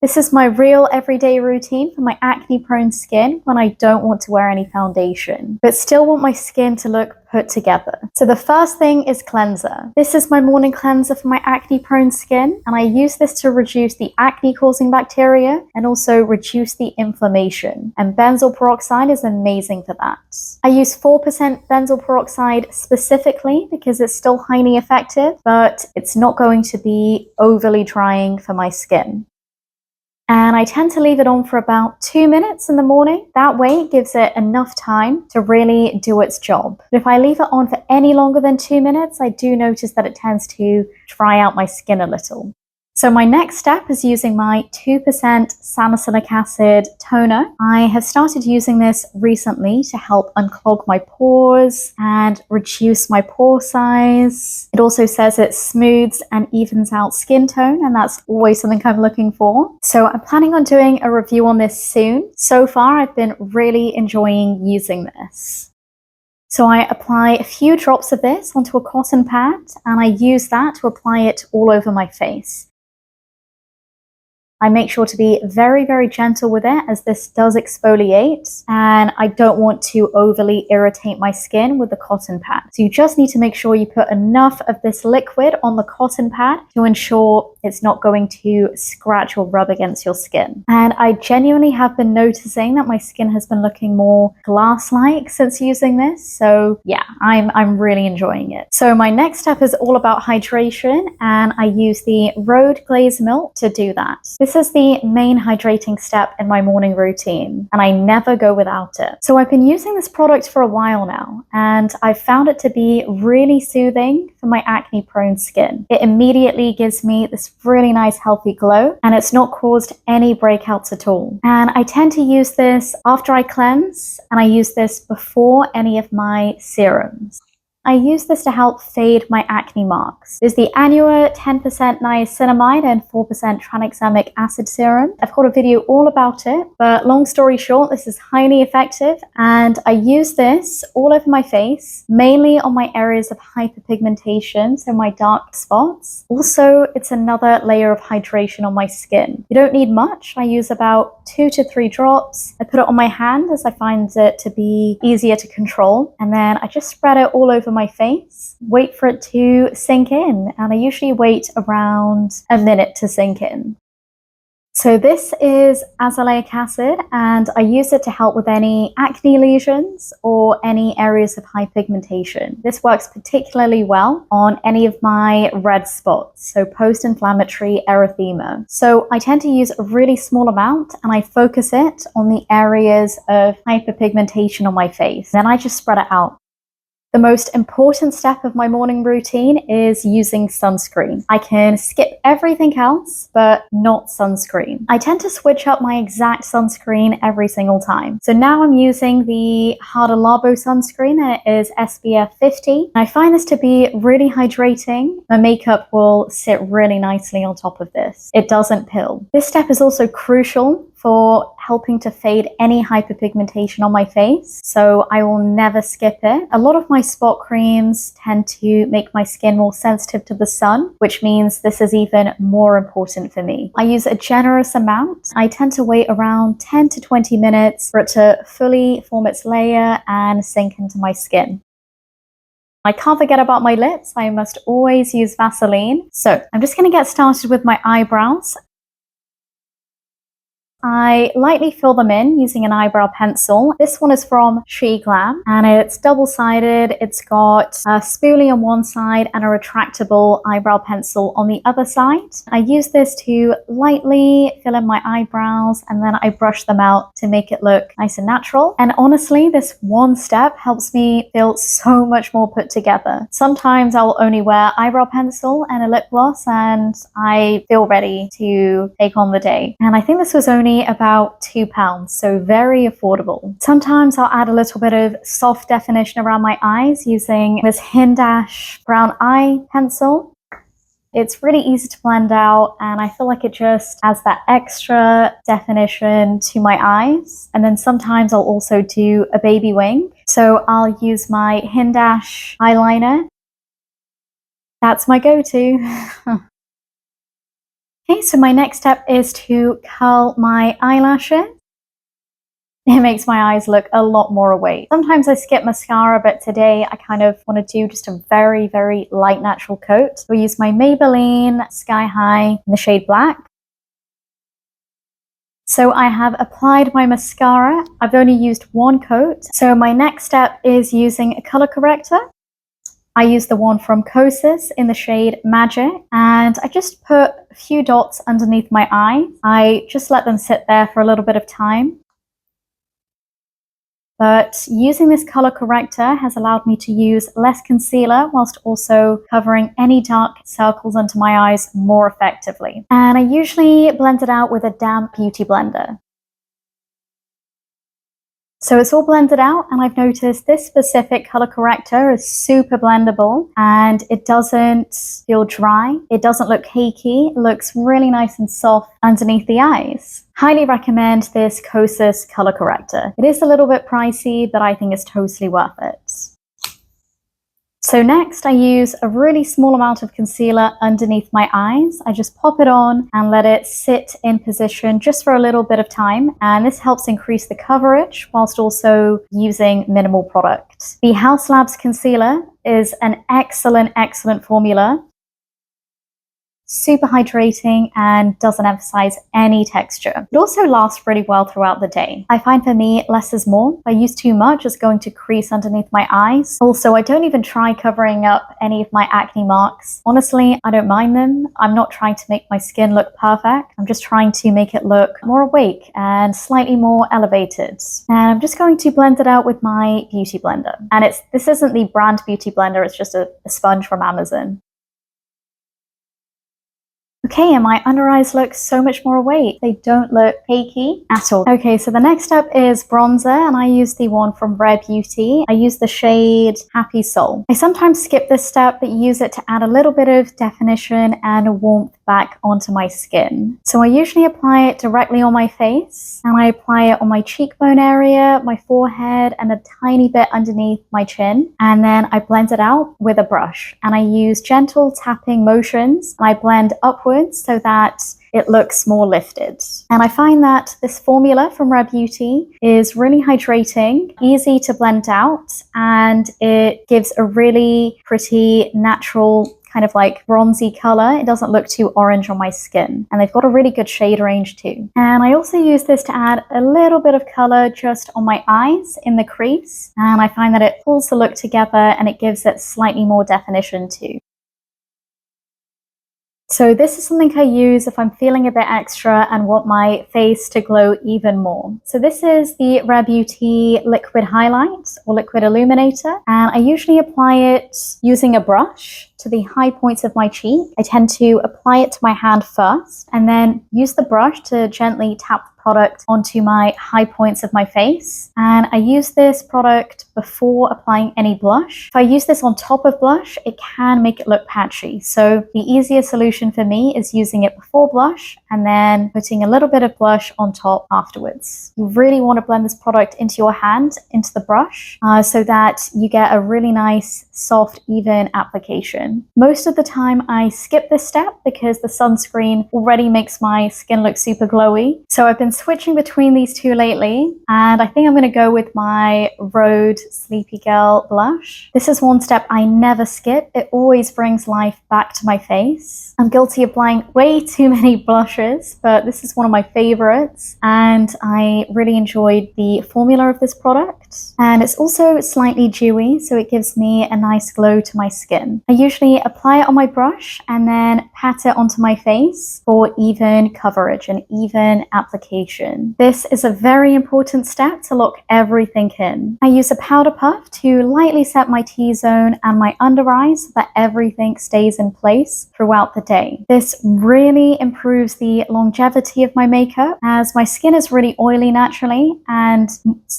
This is my real everyday routine for my acne-prone skin when I don't want to wear any foundation, but still want my skin to look put together. So the first thing is cleanser. This is my morning cleanser for my acne-prone skin, and I use this to reduce the acne-causing bacteria and also reduce the inflammation. And benzoyl peroxide is amazing for that. I use 4% benzoyl peroxide specifically because it's still highly effective, but it's not going to be overly drying for my skin. And I tend to leave it on for about 2 minutes in the morning. That way it gives it enough time to really do its job. But if I leave it on for any longer than 2 minutes, I do notice that it tends to dry out my skin a little. So my next step is using my 2% salicylic acid toner. I have started using this recently to help unclog my pores and reduce my pore size. It also says it smooths and evens out skin tone, and that's always something I'm looking for. So I'm planning on doing a review on this soon. So far, I've been really enjoying using this. So I apply a few drops of this onto a cotton pad, and I use that to apply it all over my face. I make sure to be very, very gentle with it as this does exfoliate, and I don't want to overly irritate my skin with the cotton pad. So you just need to make sure you put enough of this liquid on the cotton pad to ensure it's not going to scratch or rub against your skin. And I genuinely have been noticing that my skin has been looking more glass-like since using this. So yeah, I'm really enjoying it. So my next step is all about hydration, and I use the Rhode Glaze milk to do that. This is the main hydrating step in my morning routine, and I never go without it. So I've been using this product for a while now, and I found it to be really soothing for my acne-prone skin. It immediately gives me this really nice healthy glow, and it's not caused any breakouts at all. And I tend to use this after I cleanse, and I use this before any of my serums. I use this to help fade my acne marks. There's the Anua 10% Niacinamide and 4% tranexamic acid serum. I've got a video all about it, but long story short, this is highly effective, and I use this all over my face, mainly on my areas of hyperpigmentation, so my dark spots. Also, it's another layer of hydration on my skin. You don't need much. I use about 2 to 3 drops. I put it on my hand as I find it to be easier to control, and then I just spread it all over my face, wait for it to sink in, and I usually wait around a minute to sink in. So this is azelaic acid, and I use it to help with any acne lesions or any areas of hyperpigmentation. This works particularly well on any of my red spots, so post-inflammatory erythema. So I tend to use a really small amount, and I focus it on the areas of hyperpigmentation on my face. Then I just spread it out. The most important step of my morning routine is using sunscreen. I can skip everything else, but not sunscreen. I tend to switch up my exact sunscreen every single time. So now I'm using the Hada Labo sunscreen, and it is SPF 50. I find this to be really hydrating. My makeup will sit really nicely on top of this. It doesn't pill. This step is also crucial for helping to fade any hyperpigmentation on my face, so I will never skip it. A lot of my spot creams tend to make my skin more sensitive to the sun, which means this is even more important for me. I use a generous amount. I tend to wait around 10 to 20 minutes for it to fully form its layer and sink into my skin. I can't forget about my lips. I must always use Vaseline. So I'm just going to get started with my eyebrows. I lightly fill them in using an eyebrow pencil. This one is from SheGlam, and it's double-sided. It's got a spoolie on one side and a retractable eyebrow pencil on the other side. I use this to lightly fill in my eyebrows, and then I brush them out to make it look nice and natural. And honestly, this one step helps me feel so much more put together. Sometimes I'll only wear eyebrow pencil and a lip gloss, and I feel ready to take on the day. And I think this was only about £2, so very affordable. Sometimes I'll add a little bit of soft definition around my eyes using this Hindash brown eye pencil. It's really easy to blend out, and I feel like it just adds that extra definition to my eyes. And then sometimes I'll also do a baby wing. So I'll use my Hindash eyeliner. That's my go-to. Okay, so my next step is to curl my eyelashes. It makes my eyes look a lot more awake. Sometimes I skip mascara, but today I kind of want to do just a very, very light natural coat. So I use my Maybelline Sky High in the shade Black. So I have applied my mascara. I've only used one coat. So my next step is using a color corrector. I use the one from Kosas in the shade Magic, and I just put a few dots underneath my eye. I just let them sit there for a little bit of time. But using this color corrector has allowed me to use less concealer whilst also covering any dark circles under my eyes more effectively. And I usually blend it out with a damp beauty blender. So it's all blended out, and I've noticed this specific color corrector is super blendable and it doesn't feel dry. It doesn't look cakey. It looks really nice and soft underneath the eyes. Highly recommend this Kosas color corrector. It is a little bit pricey, but I think it's totally worth it. So next I use a really small amount of concealer underneath my eyes. I just pop it on and let it sit in position just for a little bit of time, and this helps increase the coverage whilst also using minimal product. The Haus Labs concealer is an excellent formula. Super hydrating and doesn't emphasize any texture. It also lasts pretty well throughout the day. I find for me, less is more. If I use too much, it's going to crease underneath my eyes. Also, I don't even try covering up any of my acne marks. Honestly, I don't mind them. I'm not trying to make my skin look perfect. I'm just trying to make it look more awake and slightly more elevated. And I'm just going to blend it out with my beauty blender. And this isn't the brand beauty blender, it's just a sponge from Amazon. Okay, and my under eyes look so much more awake. They don't look cakey at all. Okay, so the next step is bronzer, and I use the one from Rare Beauty. I use the shade Happy Soul. I sometimes skip this step, but use it to add a little bit of definition and warmth back onto my skin. So I usually apply it directly on my face, and I apply it on my cheekbone area, my forehead, and a tiny bit underneath my chin. And then I blend it out with a brush, and I use gentle tapping motions, and I blend upwards so that it looks more lifted. And I find that this formula from Rare Beauty is really hydrating, easy to blend out, and it gives a really pretty natural kind of like bronzy color. It doesn't look too orange on my skin, and they've got a really good shade range too. And I also use this to add a little bit of color just on my eyes in the crease, and I find that it pulls the look together and it gives it slightly more definition too. So this is something I use if I'm feeling a bit extra and want my face to glow even more. So this is the Rare Beauty Liquid Highlight or Liquid Illuminator, and I usually apply it using a brush to the high points of my cheek. I tend to apply it to my hand first and then use the brush to gently tap the product onto my high points of my face. And I use this product before applying any blush. If I use this on top of blush, it can make it look patchy. So the easier solution for me is using it before blush and then putting a little bit of blush on top afterwards. You really want to blend this product into your hand, into the brush, so that you get a really nice, soft, even application. Most of the time I skip this step because the sunscreen already makes my skin look super glowy. So I've been switching between these two lately, and I think I'm going to go with my Rhode Sleepy Girl blush. This is one step I never skip. It always brings life back to my face. I'm guilty of applying way too many blushes, but this is one of my favorites, and I really enjoyed the formula of this product. And it's also slightly dewy, so it gives me a nice glow to my skin. I usually apply it on my brush and then pat it onto my face for even coverage and even application. This is a very important step to lock everything in. I use a powder puff to lightly set my T-zone and my under eyes so that everything stays in place throughout the day. This really improves the longevity of my makeup, as my skin is really oily naturally, and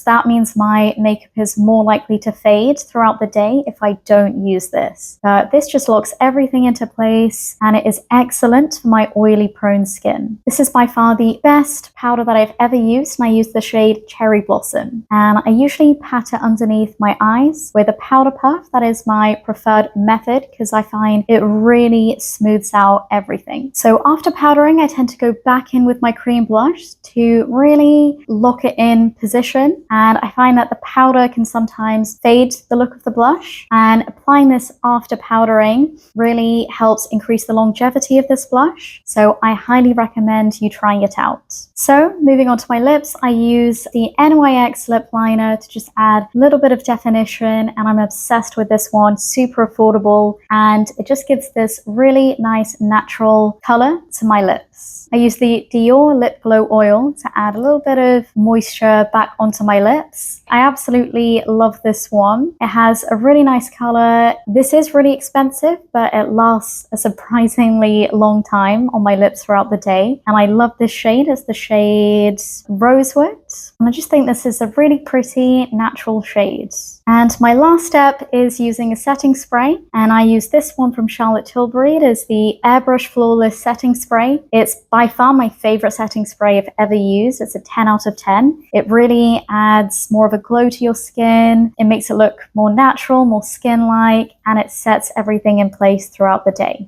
that means my makeup is more likely to fade throughout the day if I don't use this. This just locks everything into place, and it is excellent for my oily prone skin. This is by far the best powder powder that I've ever used, and I use the shade Cherry Blossom. And I usually pat it underneath my eyes with a powder puff. That is my preferred method because I find it really smooths out everything. So after powdering, I tend to go back in with my cream blush to really lock it in position. And I find that the powder can sometimes fade the look of the blush, and applying this after powdering really helps increase the longevity of this blush. So I highly recommend you trying it out. So moving on to my lips, I use the NYX lip liner to just add a little bit of definition, and I'm obsessed with this one. Super affordable, and it just gives this really nice natural color to my lips. I use the Dior Lip Glow Oil to add a little bit of moisture back onto my lips. I absolutely love this one. It has a really nice color. This is really expensive, but it lasts a surprisingly long time on my lips throughout the day. And I love this shade. It's the shade Rosewood. And I just think this is a really pretty natural shade. And my last step is using a setting spray, and I use this one from Charlotte Tilbury. It is the Airbrush Flawless Setting Spray. It's by far my favorite setting spray I've ever used. It's a 10 out of 10. It really adds more of a glow to your skin. It makes it look more natural, more skin-like, and it sets everything in place throughout the day.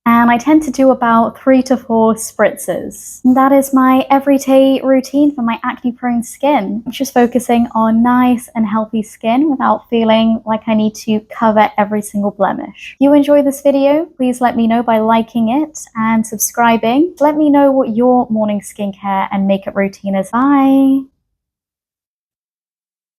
And I tend to do about 3 to 4 spritzes. And that is my everyday routine for my acne-prone skin. I'm just focusing on nice and healthy skin without feeling like I need to cover every single blemish. If you enjoy this video, please let me know by liking it and subscribing. Let me know what your morning skincare and makeup routine is. Bye!